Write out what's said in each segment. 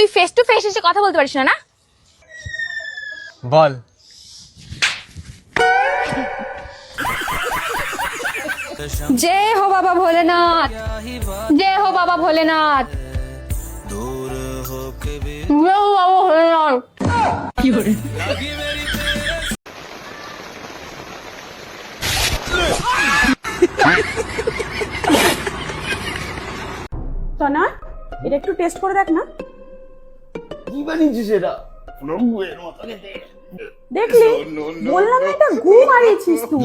তুই face to face এসে কথা বলতে পারিস না? বল। जय हो बाबा भोलेनाथ, जय हो बाबा भोलेनाथ, जय हो बाबा भोलेनाथ। তনয়, এটা একটু টেস্ট করে দেখ না। কি বানিয়েছিস এটা? দেখলি, বললাম এটা গু মারিয়েছিস তুই।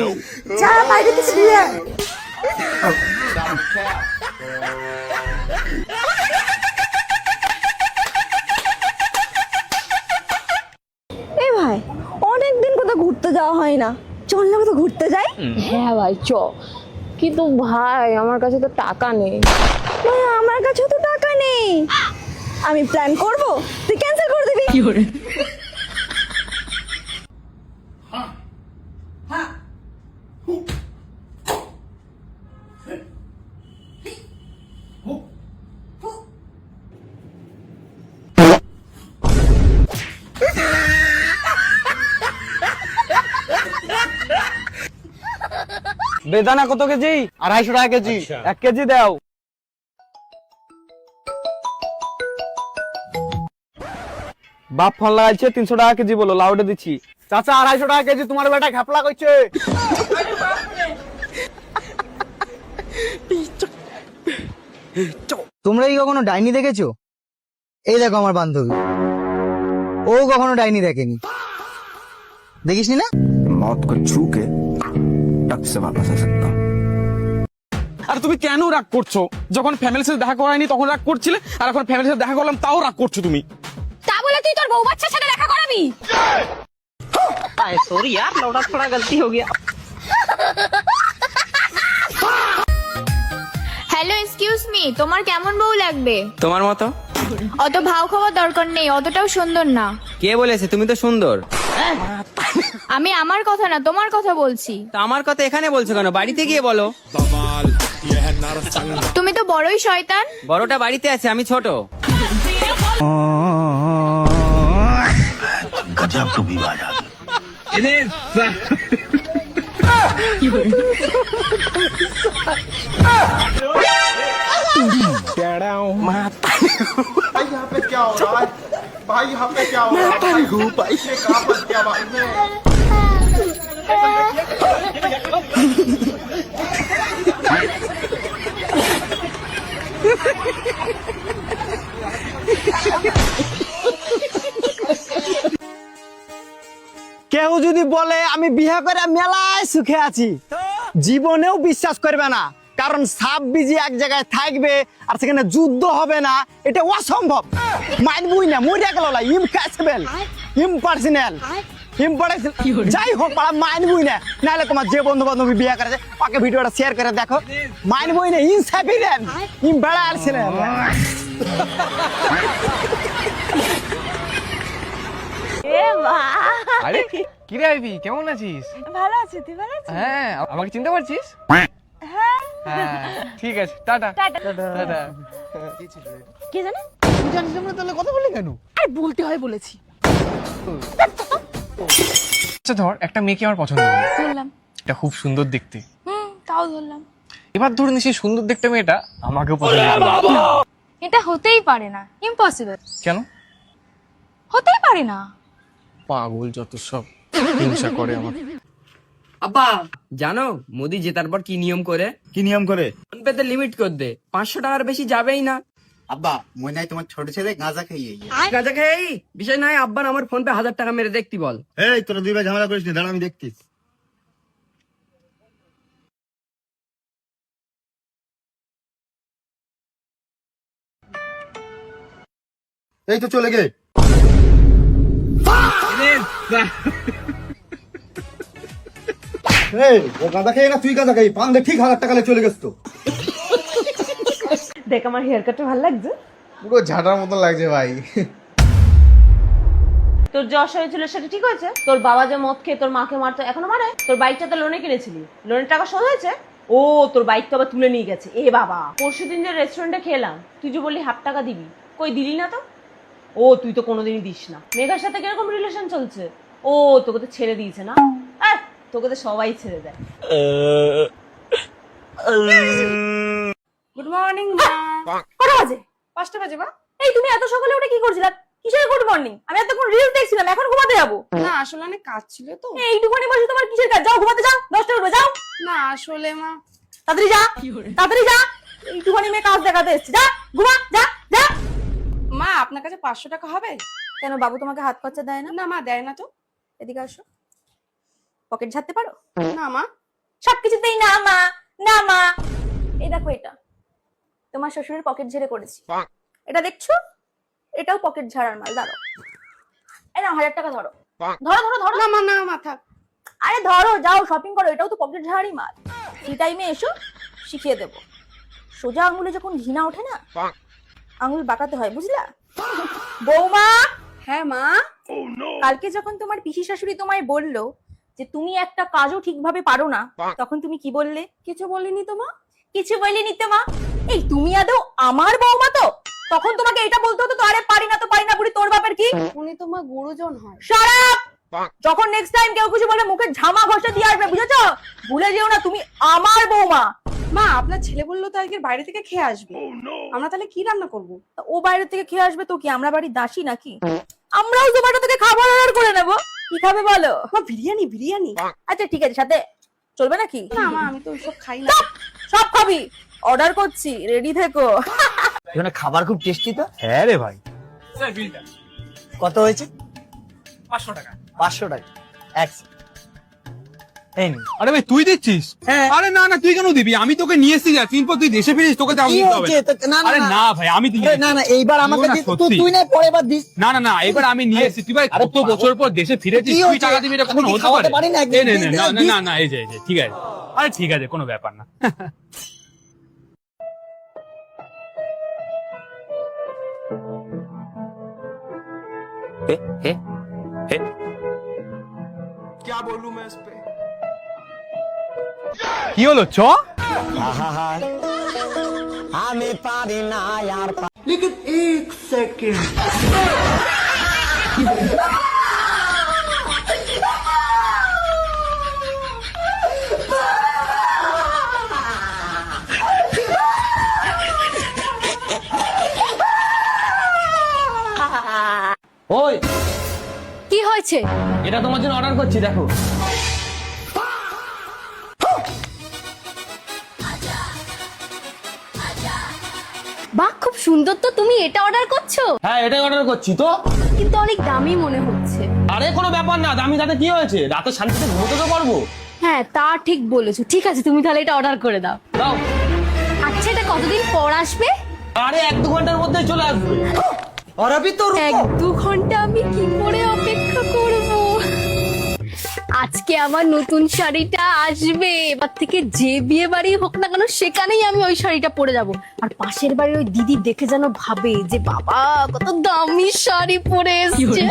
যা বাইরে থেকে শুয়ে আয়। এ ভাই, অনেকদিন কোথাও ঘুরতে যাওয়া হয় না, চল না কোথাও ঘুরতে যাই। হ্যাঁ ভাই চ, কিন্তু ভাই আমার কাছে তো টাকা নেই। ভাই আমার কাছে তো টাকা নেই, আমি প্ল্যান করব, তুই ক্যান্সেল করে দিবি। কি করে? বেদানা কত কেজি? 250 টাকা কেজি। 1 কেজি দাও। বাপ ফোন লাগাইছে, 300 টাকা কেজি বলো, লাউডে দিচ্ছি। চাচা 250 টাকা কেজি, তোমার বেটা খাপলা কইছে। তোমরা কি কখনো ডাইনি দেখেছো? এই দেখো আমার বান্ধবী, ও কখনো ডাইনি দেখেনি। দেখিসনি না? मौत को छू के टक से वापस आ सकता हूँ। আর তুমি কেন রাগ করছো? যখন ফ্যামিলির সাথে দেখা করায়নি তখন রাগ করছিলে, আর এখন ফ্যামিলির সাথে দেখা করলাম তাও রাগ করছো তুমি। তা বলে তুই তোর বউ বাচ্চার সাথে দেখা করাবি? सॉरी यार, लौटा थोड़ा गलती हो गया। হ্যালো এক্সকিউজ মি, তোমার কেমন বউ লাগবে? তোমার মতো। অত ভাও খাওয়ার দরকার নেই, অতটাও সুন্দর না। কে বলেছে তুমি তো সুন্দর? আমি আমার কথা না তোমার কথা বলছি। তো আমার কথা এখানে বলছো কেন? বাড়িতে গিয়ে বলো। তুমি তো বড়ই শয়তান। বড়টা বাড়িতে আছে, আমি ছোট। गजब तो भी बात आती। भाई यहाँ पे क्या हो रहा है? भाई यहाँ पे क्या हो रहा है? भाई ये कहाँ फंस गया भाई मैं? কেউ যদি বলে আমি বিয়ে করে মেলায় সুখে আছি, জীবনেও বিশ্বাস করবে না। কারণ সাপ বিজি এক জায়গায় থাকবে আর সেখানে যুদ্ধ হবে না, এটা অসম্ভব। মানবই না, মরে গেল না, ইম্পসিবল, ইম্পার্সোনাল, যাই হোক পাড়া মানবই না। নাহলে তোমার যে বন্ধু বান্ধবী বিয়ে করেছে ওকে ভিডিওটা শেয়ার করে দেখো, মানবই না, ইনসাফিডেন্ট, বেড়া আসছে না। আরে কি রে আইভি, কেমন আছিস? ভালো আছি, তুই ভালো আছিস? হ্যাঁ, আমাকে চিনতে পারছিস? হ্যাঁ, ঠিক আছে, টাটা টাটা। কে জানে? তুই জানিস না তাহলে কথা বলি কেন? আর বলতে হয় বলেছি। আচ্ছা ধর, একটা মেয়েকে আমার পছন্দ হলো, ধরলাম। এটা খুব সুন্দর দেখতে। তাও ধরলাম। এবার ধরে নিছি সুন্দর দেখতে মেয়েটা আমাকেও পছন্দ করে। এটা হতেই পারে না, ইম্পসিবল। কেন? হতেই পারে না। পাগল যত সব হিংসা করে আমার। আব্বা জানো মোদি জেতার পর কি নিয়ম করে? কি নিয়ম করে? ফোন পেতে লিমিট করে দে, 500 টাকার বেশি যাবেই না। अब्बा मुझे तुम्हारे छोटे ছেলে গাঁজা খাইয়ে গাঁজা খেয়ে বিষয় নয়, আব্বার আমার ফোন পে 1000 টাকা মেরে দেখতি বল। এই তোরা দুই ভাই ঝামেলা করিস না, দাঁড়া আমি দেখতিস। এই তো চলে গে। এই ও গাঁজা খেয়ে না, তুই গাঁজা খাই, পান দে ঠিক 1000 টাকা চলে গেছ তো। দেখ আমার হেয়ার কাটটা ভালো লাগছে। পুরো ঝাঁটার মতো লাগছে ভাই। তোর যশ হয়েছিল সেটা ঠিক হয়েছে? তোর বাবা যে মদ খেয়ে তোর মাকে মারতো এখনো মারে? তোর বাইকটা তো লোনে কিনেছিলি, লোনের টাকা শোধ হয়েছে? ও তোর বাইক তো আবার তুলে নিয়ে গেছে। এ বাবা, পরশুদিন যে রেস্টুরেন্টে খেলাম, তুই যে বললি ½ টাকা দিবি, কই দিলি না তো? ও তুই তো কোনোদিনই দিস না। মেঘার সাথে কিরকম রিলেশন চলছে? ও তোকে তো ছেড়ে দিয়েছে না? তোকে তো সবাই ছেড়ে দেয়। গুড মর্নিং মা। কটা বাজে? 5টা বাজে মা। এই তুমি এত সকালে উঠে কি করছিলা? কিসের গুড মর্নিং? আমি এতক্ষণ রিলস দেখছিলাম, এখন ঘুমাতে যাবো। না আসলে অনেক কাজ ছিল তো। এইটুখানি বসে তোমার কিসের কাজ? যাও ঘুমাতে যাও, 10টা উঠবে যাও। না আসলে মা, তাড়াতাড়ি যা, তাড়াতাড়ি যা। এইটুখানি মেয়ে কাজ দেখাতে এসছে, যা ঘুমা, যা যা। মা আপনার কাছে 500 টাকা হবে? কেন বাবু তোমাকে হাত খরচা দেয় না? না মা দেয় না তো। এদিকে আসো, পকেট ঝাড়তে পারো? না মা। সবকিছুতেই না মা, না মা। এই দেখো, এটা তোমার শ্বশুরের পকেট ঝেড়ে করেছি। এটা দেখছো, এটাও পকেট ঝাড়ার মাল। দাঁড়ো, এই নাও 1000 টাকা ধরো। ধরো ধরো ধরো। না মা, না মা থাক। আরে ধরো, যাও শপিং করো, এটাও তো পকেট ঝাড়ারই মাল। এই টাইমে এসো, শিখিয়ে দেবো। সোজা আঙুলে যখন ঘৃণা ওঠে না, আঙুল বাঁকাতে হয়, বুঝলা? বৌমা। হ্যাঁ মা। কালকে যখন তোমার পিসি শাশুড়ি তোমায় বললো যে তুমি একটা কাজও ঠিকভাবে পারো না, তখন তুমি কি বললে? কিছু বলিনি তো মা। কিছু বলিনি তো মা। এই তুমি আদৌ আমার বৌমা তো? তখন তোমাকে এটা বলতে হতো তো, আরে পারি না তো পারি না, বুড়ি তোর বাপের কি? উনি তো মা গুরুজন হয়। শারাপ! যখন নেক্সট টাইম কেউ কিছু বলে মুখে ঝামা ঘষে দিয়ে আসবে, বুঝেছো? ভুলে যেও না তুমি আমার বৌমা। মা আপনার ছেলে বললো তো আজকে বাইরে থেকে খেয়ে আসবে। আমরা তাহলে কি রান্না করব? তা ও বাইরে থেকে খেয়ে আসবে তো কি আমরা বাড়ির দাসী নাকি? আমরাও জোম্যাটো থেকে খাবার অর্ডার করে নেব। কি খাবে বলো? মা বিরিয়ানি, বিরিয়ানি। আচ্ছা ঠিক আছে, সাথে চলবে নাকি? না মা আমি তো ওইসব খাই না। চুপ! সব খাবি, অর্ডার করছি, রেডি থেকো। এখানে খাবার খুব টেস্টি তো। হ্যাঁ রে ভাই। স্যার বিলটা কত হয়েছে? 500 টাকা। 500 টাকা। এক second। এই নে। আরে ভাই তুই দিচ্ছিস? হ্যাঁ। আরে না না, তুই কেন দিবি? আমি তোকে নিয়ে এসেছি, যা তিন পর তুই দেশে ফিরিস, তোকে তাও কি দিতে হবে হয়েছে? না। না, আরে না ভাই, আমি দিয়ে আরে না না, এইবার আমাকে না, দিস। সত্যি। তুই না পরে এবার দিস। না না না, এবার আমি নিয়ে এসেছি। তুই ভাই আরে কত বছর পর দেশে ফিরেছিস, কি তুই হয়েছে? টাকা দিবি, এটা আমি কখনো কি হতে খাওয়াতে পারে? পারি না? এই নে, নে, না দিস। না না, এই যে ঠিক আছে। আরে ঠিক আছে, কোনো ব্যাপার না। क्या बोलूं मैं इस पे? কি হলো চ? আমি পারি না আর ওই কি হয়েছে? এটা তোমার জন্য অর্ডার করছি, দেখো। বাহ খুব সুন্দর তো, তুমি এটা অর্ডার করছো? হ্যাঁ এটাই অর্ডার করছি তো। কিন্তু অনেক দামি মনে হচ্ছে। আরে কোনো ব্যাপার না, দামি তাতে কি হয়েছে? রাতে শান্তিতে ঘুমোতে তো পারবো। হ্যাঁ তা ঠিক বলেছো। ঠিক আছে তুমি তাহলে এটা অর্ডার করে দাও। দাও। আচ্ছা এটা কতদিন পর আসবে? আরে 1-2 ঘন্টার মধ্যে চলে আসবে। और अभी तो 1-2 ঘন্টা আমি কি করে অপেক্ষা করব? আজকে আমার নতুন শাড়িটা আসবে, এবার থেকে যে বিয়ে বাড়ি হোক না কেন সেখানেই আমি ওই শাড়িটা পরে যাব। আর পাশের বাড়ির ওই দিদি দেখে যেন ভাবে যে বাবা কত দামি শাড়ি পরে এসেছে।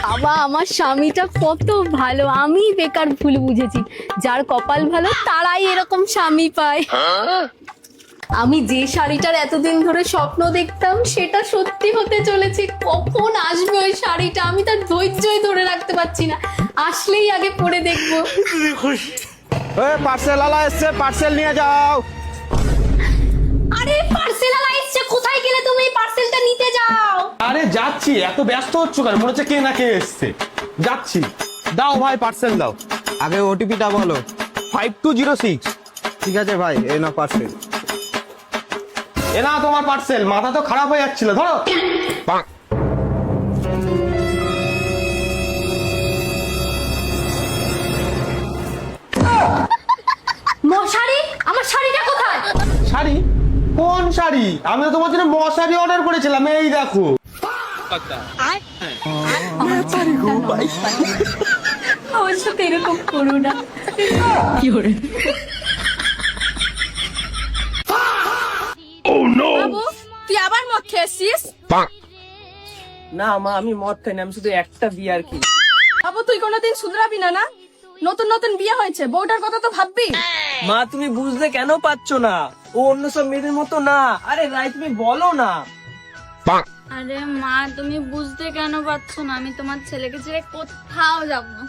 বাবা আমার স্বামীটা কত ভালো, আমি বেকার ভুল বুঝেছি। যার কপাল ভালো তারাই এরকম স্বামী পায়। আমি যে শাড়িটার এতদিন ধরে স্বপ্ন দেখতাম সেটা সত্যি হতে চলেছে। কখন আসবে ওই শাড়িটা, আমি তার ধৈর্যই ধরে রাখতে পারছি না। আসলেই আগে পরে দেখবো। ওই পার্সেল আলা এসছে, পার্সেল নিয়ে যাও। আরে পার্সেল আলা এসছে, কোথায় গেলে তুমি? পার্সেলটা নিতে যাও। আরে যাচ্ছি, এত ব্যস্ত হচ্ছ কেন? মনে হচ্ছে কে না কে এসছে। যাচ্ছি। দাও ভাই পার্সেল দাও। আগে ওটিপিটা বলো। 5206। ঠিক আছে ভাই, এই না পার্সেল। এ না তোমার পার্সেল, মাথা তো খারাপ হয়ে যাচ্ছিল, ধরো। মশারি, আমার শাড়িটা কোথায়? শাড়ি? কোন শাড়ি? আমি তো তোমার জন্য মশারি অর্ডার করেছিলাম, এই দেখো। আমার সাথে এরকম করো না। কি করে বাবু তুই আবার মদ খেয়েছিস? না মা, আমি মদ খাই না, আমি শুধু একটা বিয়ার খেয়েছি। বাবু তুই কোনোদিন শুধরাবি না? না নতুন নতুন বিয়ে হয়েছে, বউটার কথা তো ভাববি। মা তুমি বুঝতে কেন পারছো না? ও অন্য সব মেয়েদের মতো না। আরে রাই তুমি বলো না। আরে মা, তুমি বুঝতে কেন পারছো না? আমি তোমার ছেলেকে ছেড়ে কোথাও যাব না।